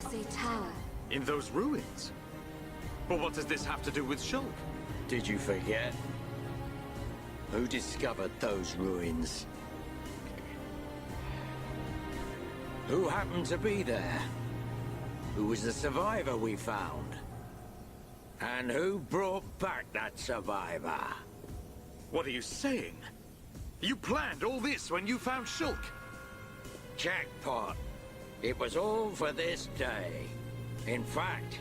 Say tower. In those ruins? But what does this have to do with Shulk? Did you forget? Who discovered those ruins? Who happened to be there? Who was the survivor we found? And who brought back that survivor? What are you saying? You planned all this when you found Shulk? Jackpot. It was all for this day. In fact,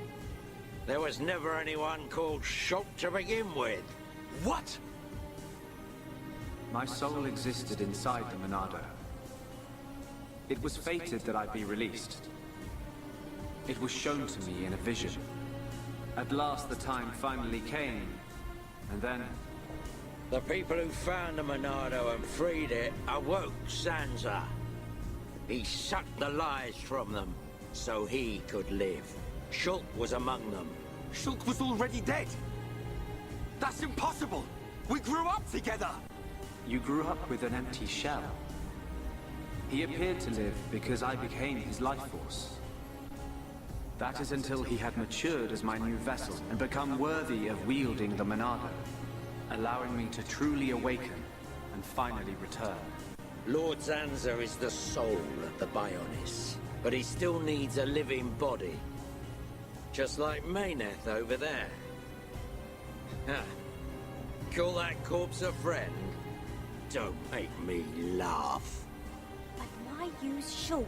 there was never anyone called Shulk to begin with. What? My soul existed inside the Monado. It was fated that I be released. It was shown to me in a vision. At last the time finally came, and then... The people who found the Monado and freed it awoke Zanza. He sucked the lives from them, so he could live. Shulk was among them. Shulk was already dead! That's impossible! We grew up together! You grew up with an empty shell. He appeared to live because I became his life force. That is until he had matured as my new vessel and become worthy of wielding the Monado, allowing me to truly awaken and finally return. Lord Zanza is the soul of the Bionis, but he still needs a living body. Just like Meyneth over there. Ha! Call that corpse a friend? Don't make me laugh. But why use Shulk?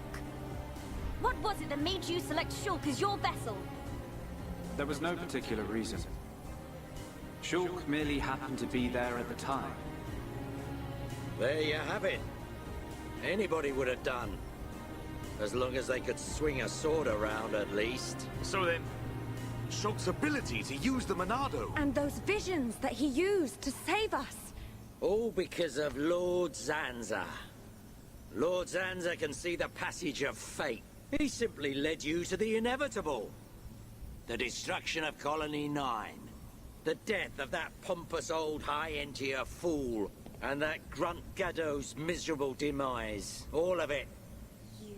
What was it that made you select Shulk as your vessel? There was no particular reason. Shulk merely happened to be there at the time. There you have it. Anybody would have done. As long as they could swing a sword around, at least. So then, Shulk's ability to use the Monado... And those visions that he used to save us. All because of Lord Zanza. Lord Zanza can see the passage of fate. He simply led you to the inevitable. The destruction of Colony 9. The death of that pompous old high-entier fool. And that grunt Gaddo's miserable demise. All of it. You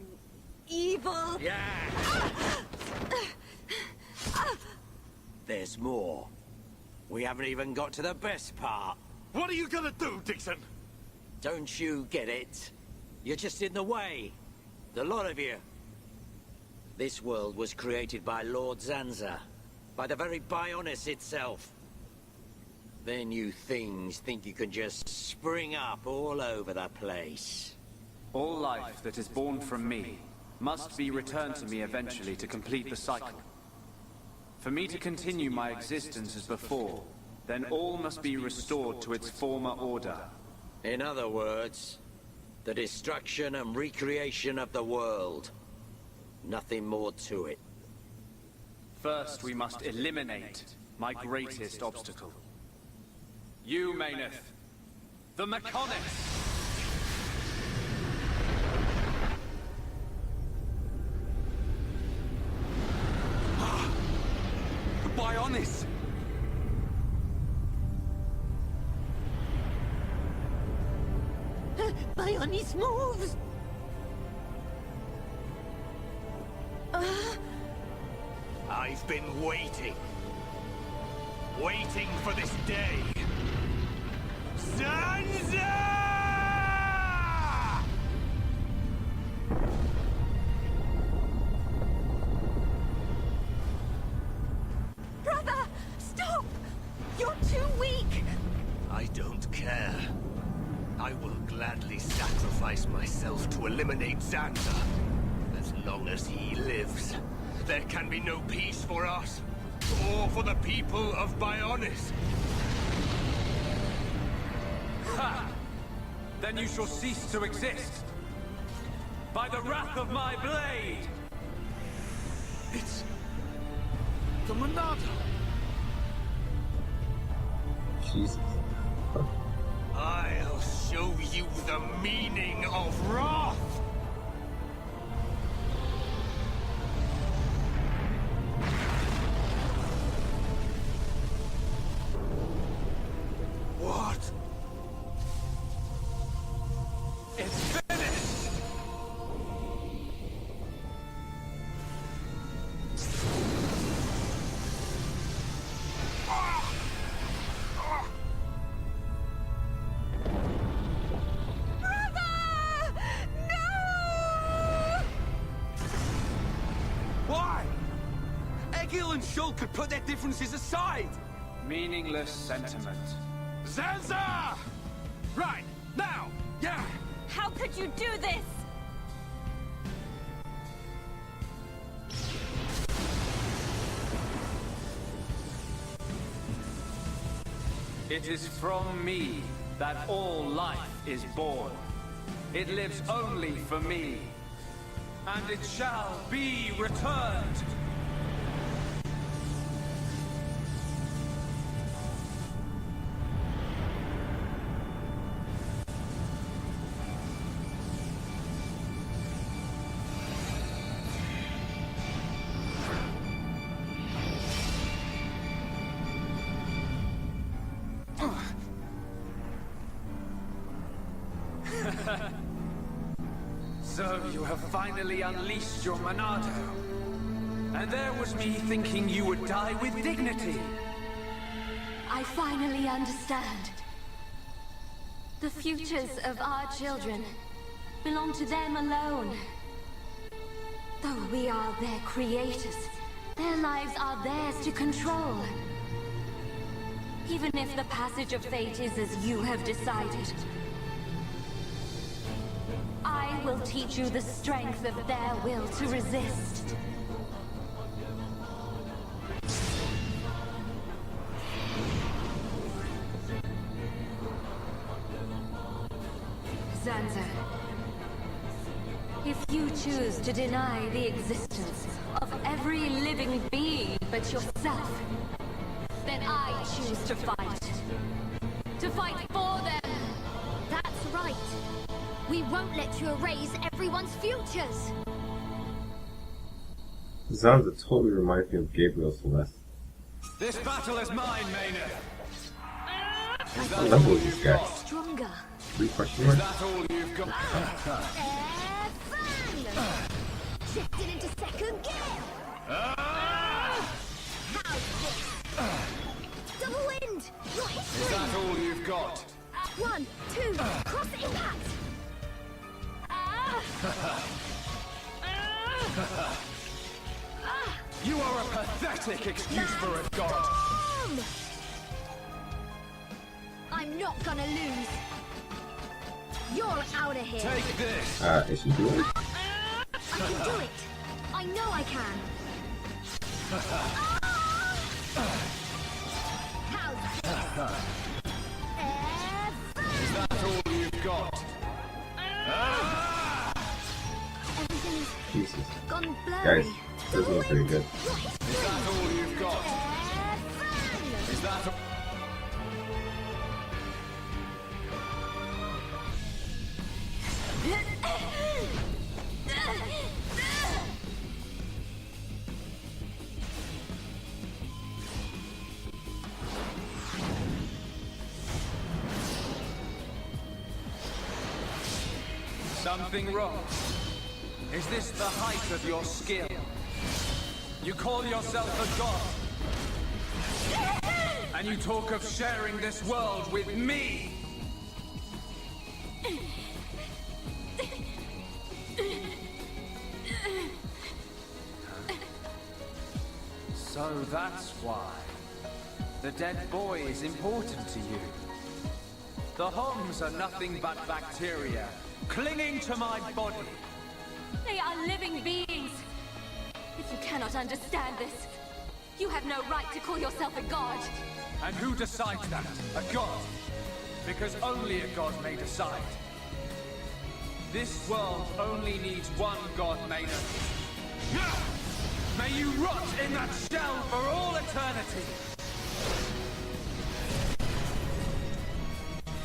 evil... Yeah! There's more. We haven't even got to the best part. What are you gonna do, Dickson? Don't you get it? You're just in the way. The lot of you. This world was created by Lord Zanza. By the very Bionis itself. Then you things think you can just spring up all over the place. All life that is born from me must be returned to me eventually to complete the cycle. For me to continue my existence as before, then all must be restored to its former order. In other words, the destruction and recreation of the world. Nothing more to it. First, we must eliminate my greatest obstacle. You, Meyneth, the Mechonis! The Bionis! Bionis moves! I've been waiting. Waiting for this day. Zanza! Brother! Stop! You're too weak! I don't care. I will gladly sacrifice myself to eliminate Zanza. As long as he lives, there can be no peace for us, or for the people of Bionis. Ha! Then you shall cease to exist! By the wrath of my blade! It's... the Monado! Jesus. I'll show you the meaning of wrath! What? It's finished! Gil and Shulk could put their differences aside! Meaningless sentiment. Zanza! Right, now! Yeah! How could you do this? It is from me that all life is born. It lives only for me, and it shall be returned. So you have finally unleashed your Monado. And there was me thinking you would die with dignity. I finally understand. The futures of our children belong to them alone. Though we are their creators, their lives are theirs to control. Even if the passage of fate is as you have decided, I will teach you the strength of their will to resist. Zanza, if you choose to deny the existence of every living being but yourself, then I choose to fight. To fight for them! That's right. We won't let you erase everyone's futures. Zanza totally reminds me of Gabriel Celeste. This battle is mine, Meyneth. What level is this guy? Stronger. 3 question Is mark? that all you've got? Shifted into second gear. How's this? Double wind. Your Is history. that all you've got? 1, 2, cross impact. You are a pathetic excuse for a god. I'm not gonna lose. You're out of here. Take this. Is she doing it? I can do it. I know I can. How's this? Is that all you've got? Everything's Jesus. gone blurry. Guys, this looks pretty good. Is that all you've got? Is that all? Something wrong? Is this the height of your skill? You call yourself a god? And you talk of sharing this world with me? So that's why the dead boy is important to you. The Homs are nothing but bacteria clinging to my body. They are living beings. If you cannot understand this, you have no right to call yourself a god. And who decides that? A god? Because only a god may decide. This world only needs one god, Meyneth. May you rot in that shell for all eternity!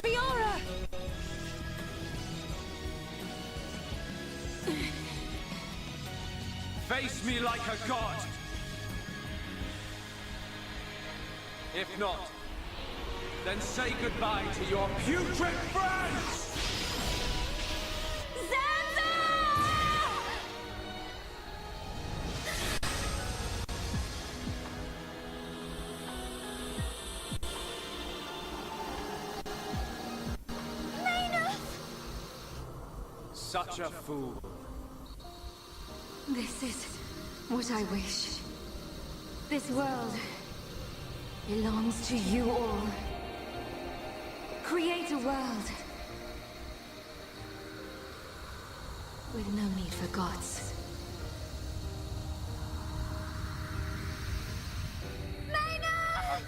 Fiora! Face me like a god! If not, then say goodbye to your putrid friends! Such a fool. This is what I wish. This world belongs to you all. Create a world with no need for gods. Meyneth!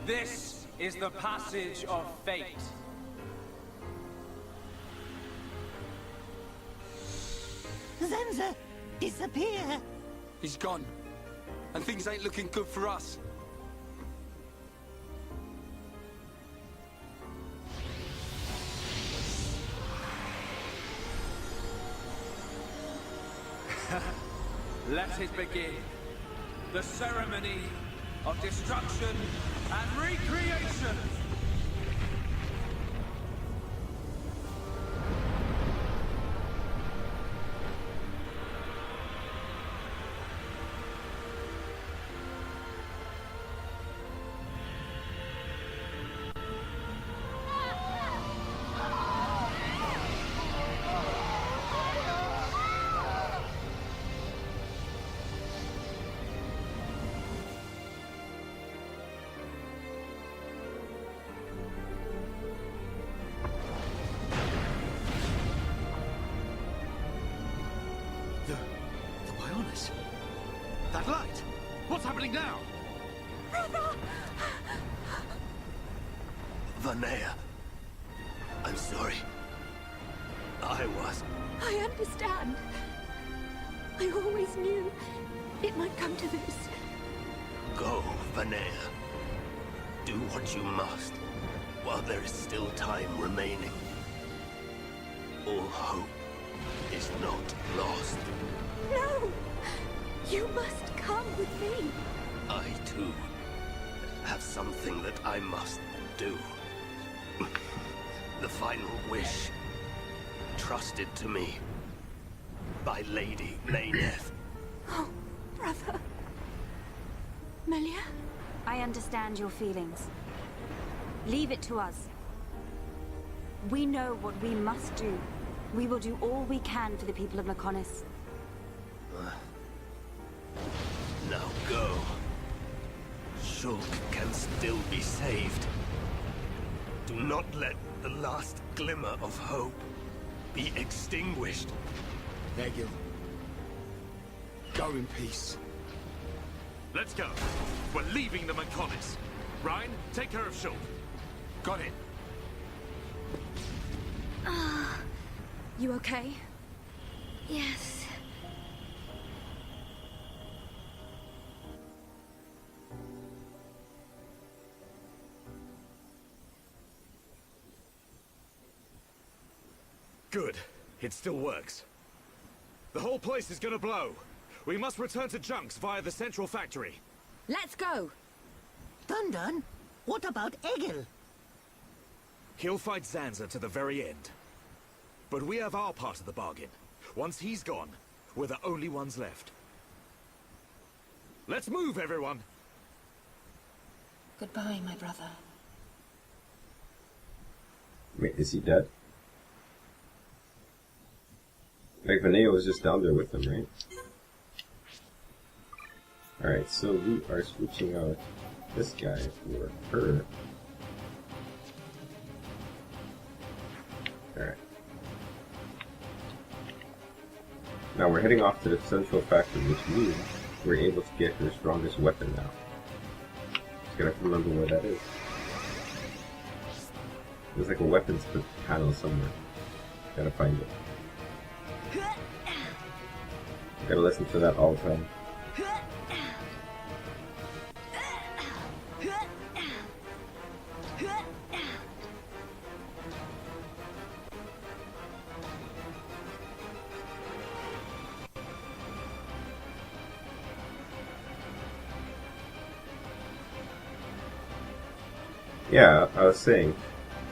This is the passage of fate. Zanza, disappear! He's gone. And things ain't looking good for us. Let it begin. The ceremony of destruction and recreation. The Bionis. That light! What's happening now? Vanea. I'm sorry. I I understand. I always knew it might come to this. Go, Vanea. Do what you must, while there is still time remaining. All hope is not lost. No! You must come with me. I, too, have something that I must do. The final wish, trusted to me by Lady Meyneth. Oh, brother. Melia? I understand your feelings. Leave it to us. We know what we must do. We will do all we can for the people of Mechonis. Now go. Shulk can still be saved. Do not let the last glimmer of hope be extinguished. Egil. Go in peace. Let's go. We're leaving the Mechonis. Reyn, take care of Shulk. Got it. You okay? Yes. Good. It still works. The whole place is gonna blow. We must return to Junks via the central factory. Let's go! Dunban, what about Egil? He'll fight Zanza to the very end. But we have our part of the bargain. Once he's gone, we're the only ones left. Let's move, everyone! Goodbye, my brother. Wait, is he dead? Like, Vanea was just down there with him, right? Alright, so we are switching out this guy for her. Alright. Now we're heading off to the central factory, which means we're able to get her strongest weapon now. Just gotta remember where that is. There's like a weapons panel somewhere. Gotta find it. Gotta listen to that all the time. Yeah, I was saying,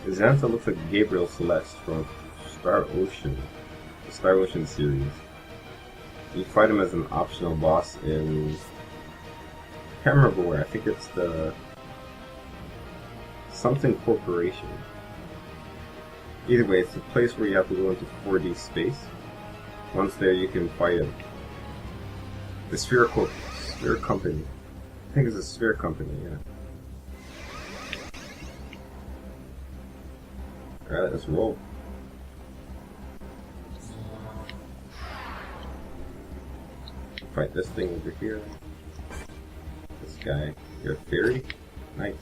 Xantha looks like Gabriel Celeste from Star Ocean. Star Ocean series. You fight him as an optional boss in... I can't remember where. I think it's the... something corporation. Either way, it's a place where you have to go into 4D space. Once there, you can fight him. The Sphere Company. I think it's a Sphere Company, yeah. Alright, let's roll. Fight this thing over here. This guy. You're a fairy? Nice.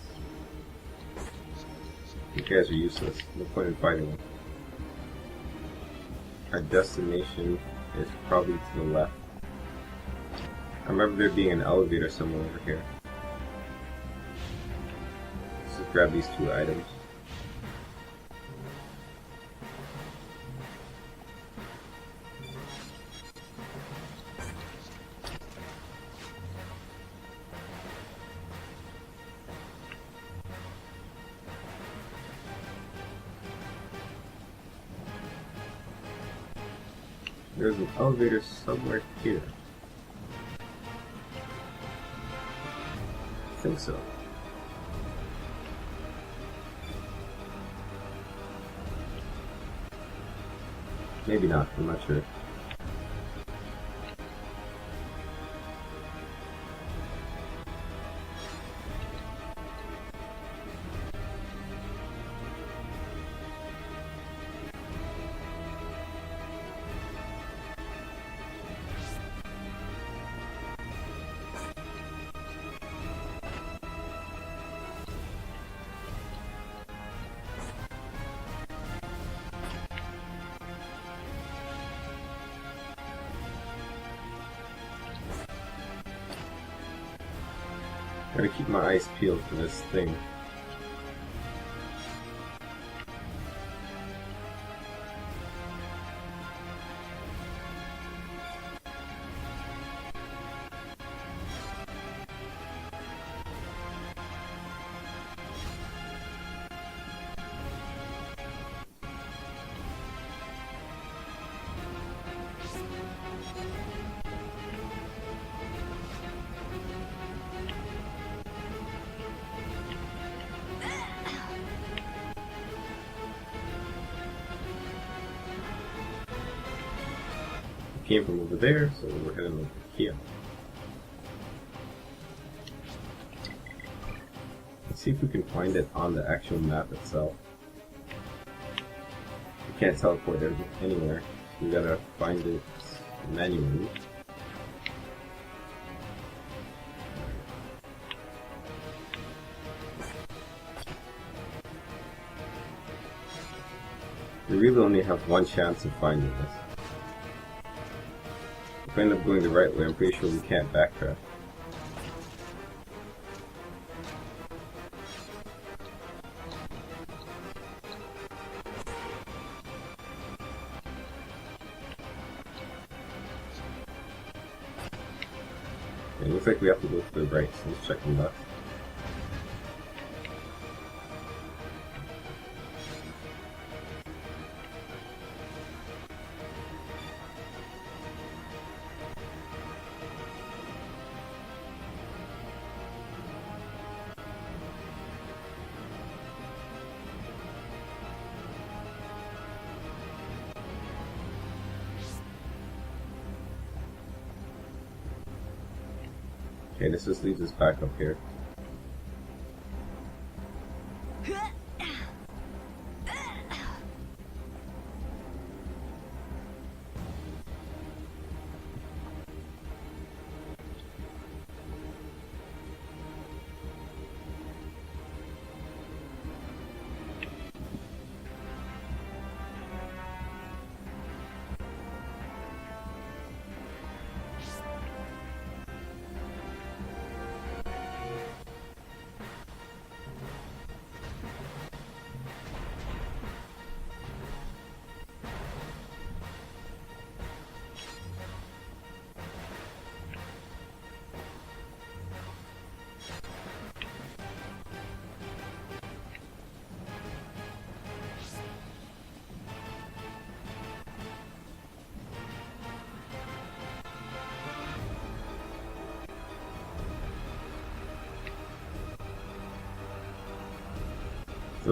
You guys are useless. No point in fighting them. Our destination is probably to the left. I remember there being an elevator somewhere over here. Let's just grab these 2 items. There's an elevator somewhere here. I think so. Maybe not, I'm not sure. Gotta keep my eyes peeled for this thing. Came from over there, so we're heading over here. Let's see if we can find it on the actual map itself. We can't teleport anywhere, so we gotta find it manually. We really only have one chance of finding this. If we end up going the right way, I'm pretty sure we can't backtrack. It looks like we have to go to the right, so let's check them left. Okay, this just leads us back up here.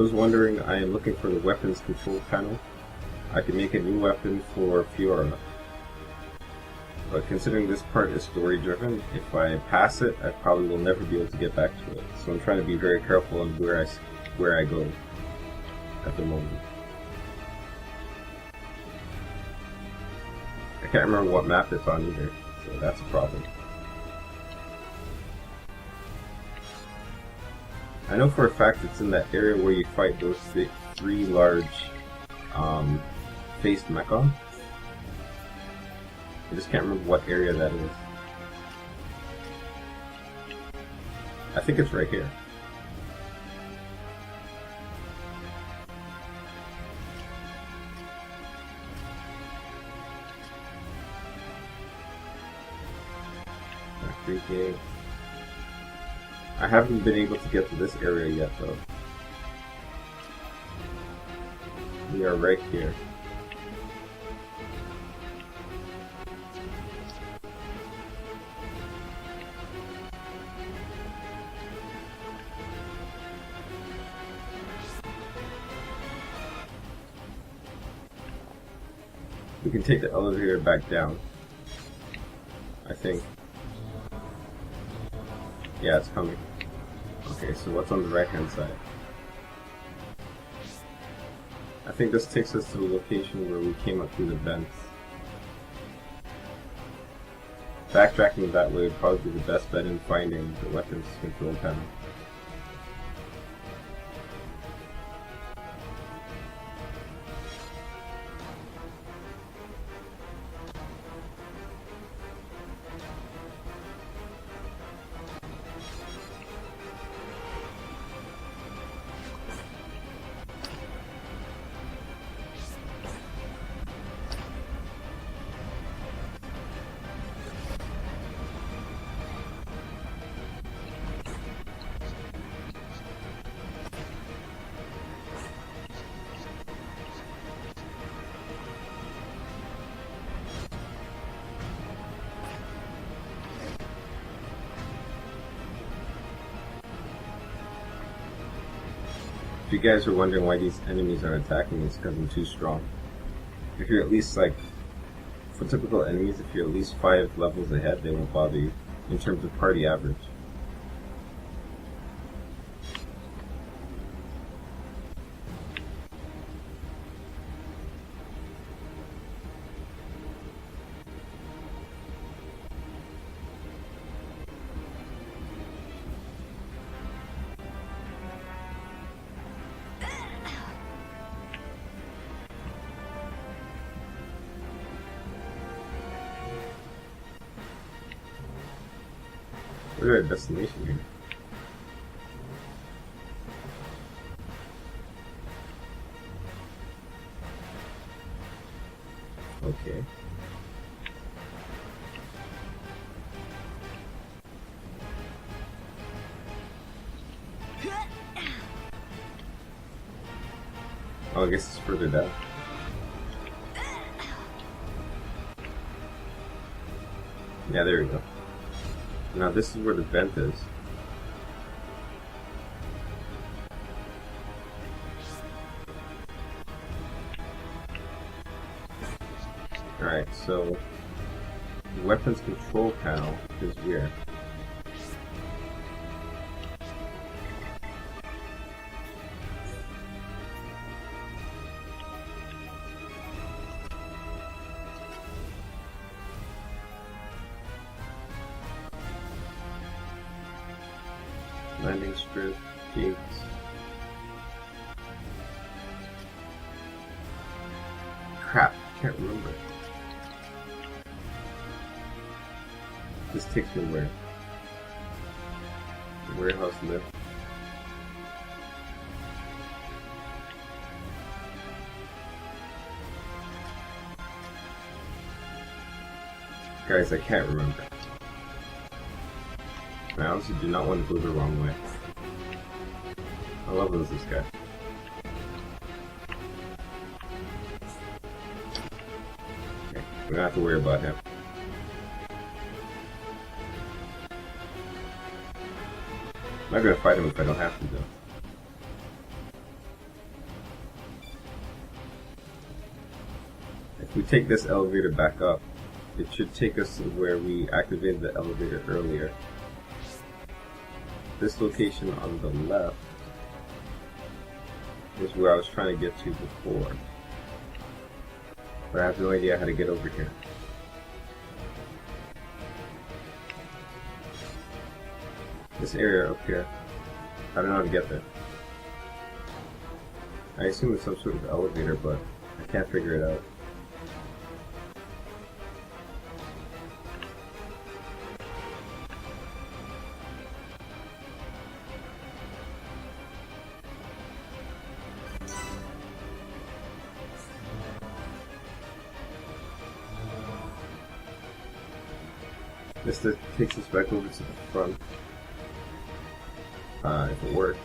those wondering, I am looking for the weapons control panel. I can make a new weapon for Fiora. But considering this part is story driven, if I pass it, I probably will never be able to get back to it. So I'm trying to be very careful on where I go at the moment. I can't remember what map it's on either, so that's a problem. I know for a fact it's in that area where you fight those three large faced Mechon. I just can't remember what area that is. I think it's right here. Freaking. I haven't been able to get to this area yet though. We are right here. We can take the elevator back down, I think. Yeah, it's coming. Okay, so what's on the right hand side? I think this takes us to the location where we came up through the vents. Backtracking that way would probably be the best bet in finding the weapons control panel. If you guys are wondering why these enemies aren't attacking, it's because I'm too strong. If you're at least like, for typical enemies, if you're at least 5 levels ahead, they won't bother you in terms of party average. We're at a destination here. Okay. Oh, I guess it's further down. Yeah, there we go. Now this is where the vent is. Alright, so the weapons control panel is where? Landing strip, gates. Crap, can't remember. This takes me where? The warehouse lift. Guys, I can't remember. I honestly do not want to go the wrong way. How level is this guy? Okay, we don't have to worry about him. I'm not gonna fight him if I don't have to, though. If we take this elevator back up, it should take us to where we activated the elevator earlier. This location on the left is where I was trying to get to before. But I have no idea how to get over here. This area up here, I don't know how to get there. I assume it's some sort of elevator, but I can't figure it out. This takes us back over to the front. If it works.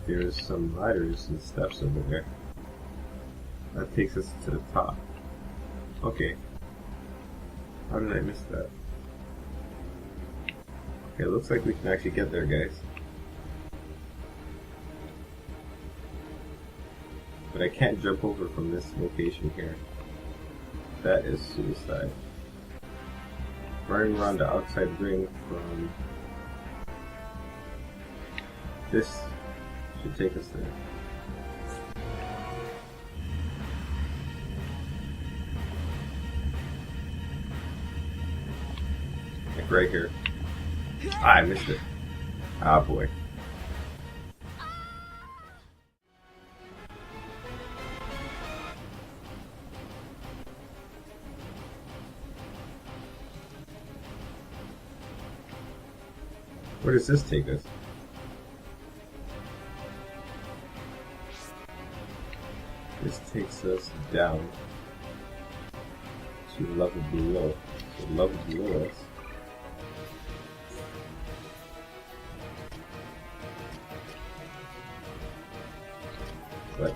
There's some ladders and steps over there. That takes us to the top. Okay. How did I miss that? Okay, it looks like we can actually get there, guys. But I can't jump over from this location here. That is suicide. Running around the outside ring from this should take us there. Like right here. Ah, I missed it. Ah, boy. Where does this take us? This takes us down to the level below. So the level below us. But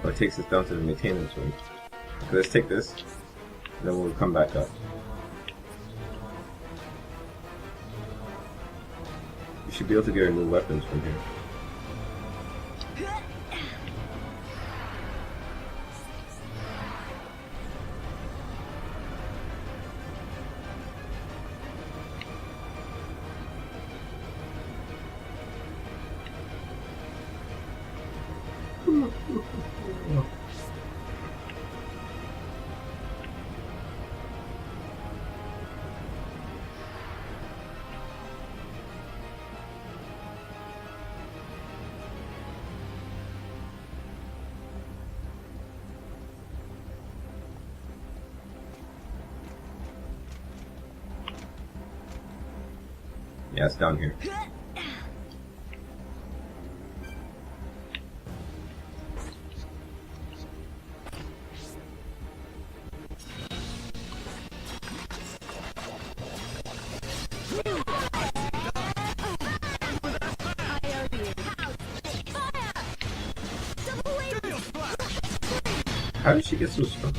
oh, it takes us down to the maintenance room. So let's take this, and then we'll come back up. We should be able to get our new weapons from here. Yeah, it's down here. How did she get so strong?